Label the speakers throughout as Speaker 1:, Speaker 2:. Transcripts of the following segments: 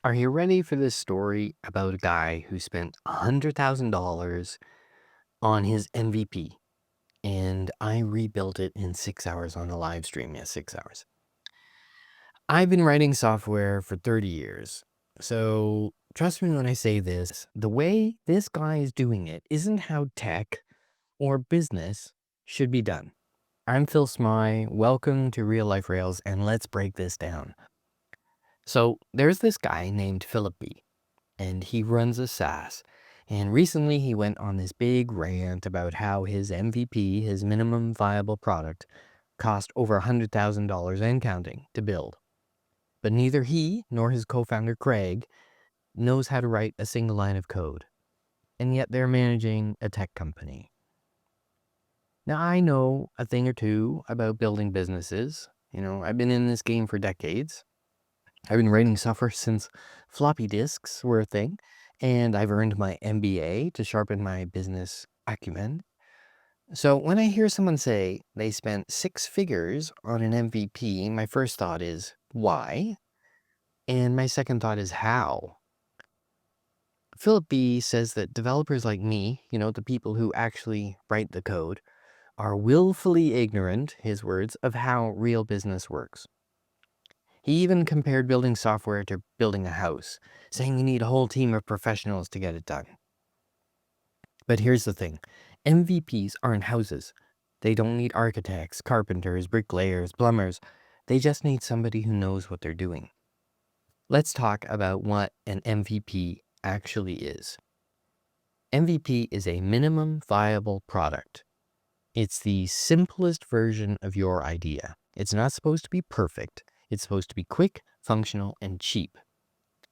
Speaker 1: Are you ready for this story about a guy who spent $100,000 on his MVP and I rebuilt it in 6 hours on a live stream? Yes, 6 hours. I've been writing software for 30 years. So trust me when I say this, the way this guy is doing it isn't how tech or business should be done. I'm Phil Smy. Welcome to Real Life Rails, and let's break this down. So there's this guy named Philip B. and he runs a SaaS. And recently he went on this big rant about how his MVP, his minimum viable product, cost over $100,000 and counting to build. But neither he nor his co-founder Craig knows how to write a single line of code. And yet they're managing a tech company. Now I know a thing or two about building businesses. I've been in this game for decades. I've been writing software since floppy disks were a thing, and I've earned my MBA to sharpen my business acumen. So when I hear someone say they spent six figures on an MVP, my first thought is why? And my second thought is how? Philip B says that developers like me, the people who actually write the code, are willfully ignorant, his words, of how real business works. He even compared building software to building a house, saying you need a whole team of professionals to get it done. But here's the thing. MVPs aren't houses. They don't need architects, carpenters, bricklayers, plumbers. They just need somebody who knows what they're doing. Let's talk about what an MVP actually is. MVP is a minimum viable product. It's the simplest version of your idea. It's not supposed to be perfect. It's supposed to be quick, functional, and cheap.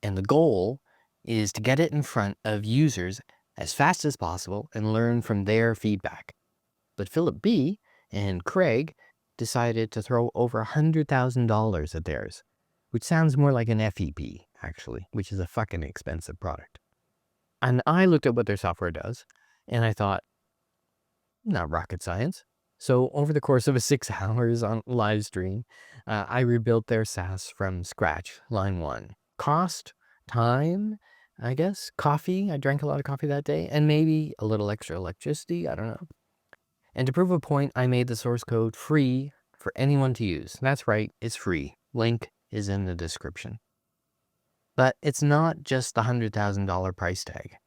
Speaker 1: And the goal is to get it in front of users as fast as possible and learn from their feedback. But Philip B. and Craig decided to throw over $100,000 at theirs, which sounds more like an FEP, actually, which is a fucking expensive product. And I looked at what their software does, and I thought, not rocket science. So over the course of a 6 hours on live stream, I rebuilt their SaaS from scratch, line one. Cost, time, I guess, coffee. I drank a lot of coffee that day, and maybe a little extra electricity. I don't know. And to prove a point, I made the source code free for anyone to use. That's right, it's free. Link is in the description. But it's not just the $100,000 price tag.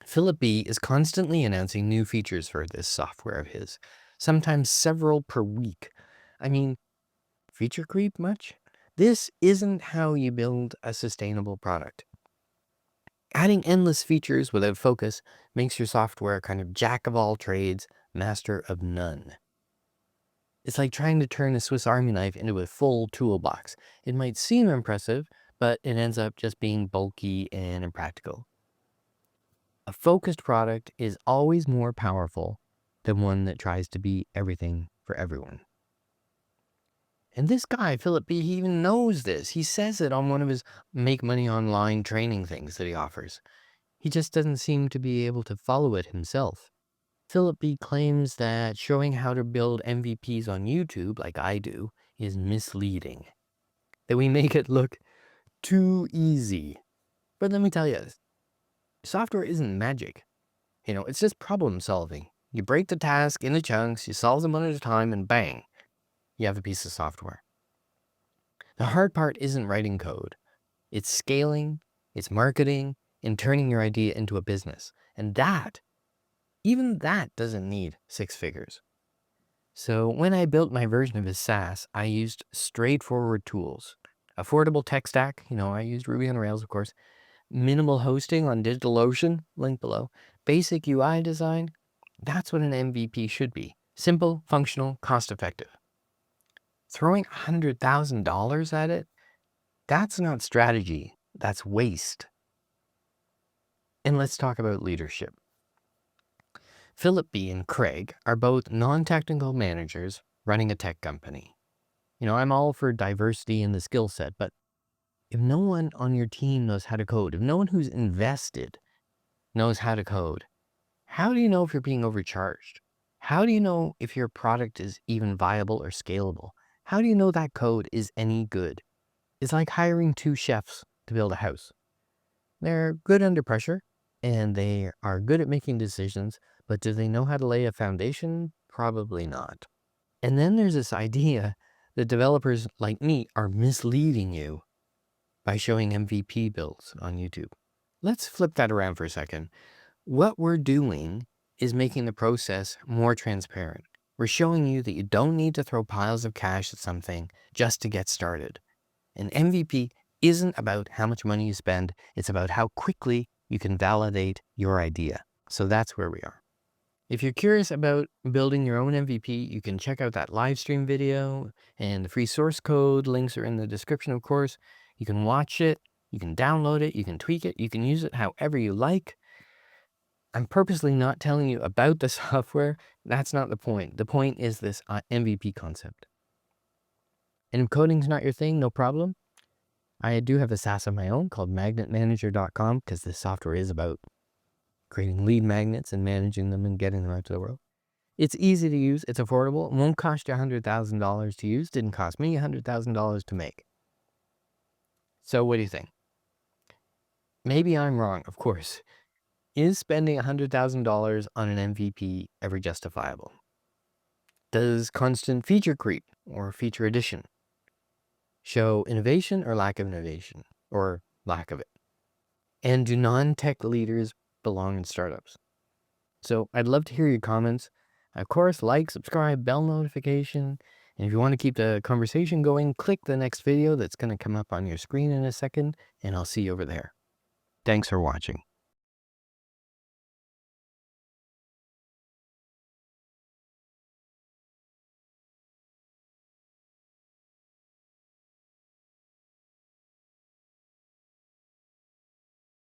Speaker 1: Philip B. is constantly announcing new features for this software of his, sometimes several per week. I mean, feature creep much? This isn't how you build a sustainable product. Adding endless features without focus makes your software kind of jack of all trades, master of none. It's like trying to turn a Swiss Army knife into a full toolbox. It might seem impressive, but it ends up just being bulky and impractical. A focused product is always more powerful than one that tries to be everything for everyone. And this guy, Philip B., he even knows this. He says it on one of his make money online training things that he offers. He just doesn't seem to be able to follow it himself. Philip B. claims that showing how to build MVPs on YouTube, like I do, is misleading. That we make it look too easy. But let me tell you, software isn't magic. It's just problem solving. You break the task into chunks, you solve them one at a time, and bang, you have a piece of software. The hard part isn't writing code. It's scaling, it's marketing, and turning your idea into a business. And even that doesn't need six figures. So when I built my version of his SaaS, I used straightforward tools. Affordable tech stack, I used Ruby on Rails, of course. Minimal hosting on DigitalOcean, link below. Basic UI design, that's what an MVP should be. Simple, functional, cost-effective. Throwing $100,000 at it, that's not strategy, that's waste. And let's talk about leadership. Philip B. and Craig are both non-technical managers running a tech company. I'm all for diversity in the skill set, but if no one on your team knows how to code, if no one who's invested knows how to code, how do you know if you're being overcharged? How do you know if your product is even viable or scalable? How do you know that code is any good? It's like hiring two chefs to build a house. They're good under pressure and they are good at making decisions, but do they know how to lay a foundation? Probably not. And then there's this idea that developers like me are misleading you by showing MVP builds on YouTube. Let's flip that around for a second. What we're doing is making the process more transparent. We're showing you that you don't need to throw piles of cash at something just to get started. An MVP isn't about how much money you spend. It's about how quickly you can validate your idea. So that's where we are. If you're curious about building your own MVP, you can check out that live stream video, and the free source code links are in the description, of course. You can watch it, you can download it, you can tweak it, you can use it however you like. I'm purposely not telling you about the software. That's not the point. The point is this MVP concept. And if coding's not your thing, no problem. I do have a SaaS of my own called magnetmanager.com because this software is about creating lead magnets and managing them and getting them out to the world. It's easy to use. It's affordable. It won't cost you $100,000 to use. Didn't cost me $100,000 to make. So what do you think? Maybe I'm wrong, of course. Is spending $100,000 on an MVP ever justifiable? Does constant feature creep or feature addition show innovation or lack of innovation or lack of it? And do non-tech leaders belong in startups? So I'd love to hear your comments. Of course, like, subscribe, bell notification. And if you want to keep the conversation going, click the next video that's going to come up on your screen in a second, and I'll see you over there. Thanks for watching.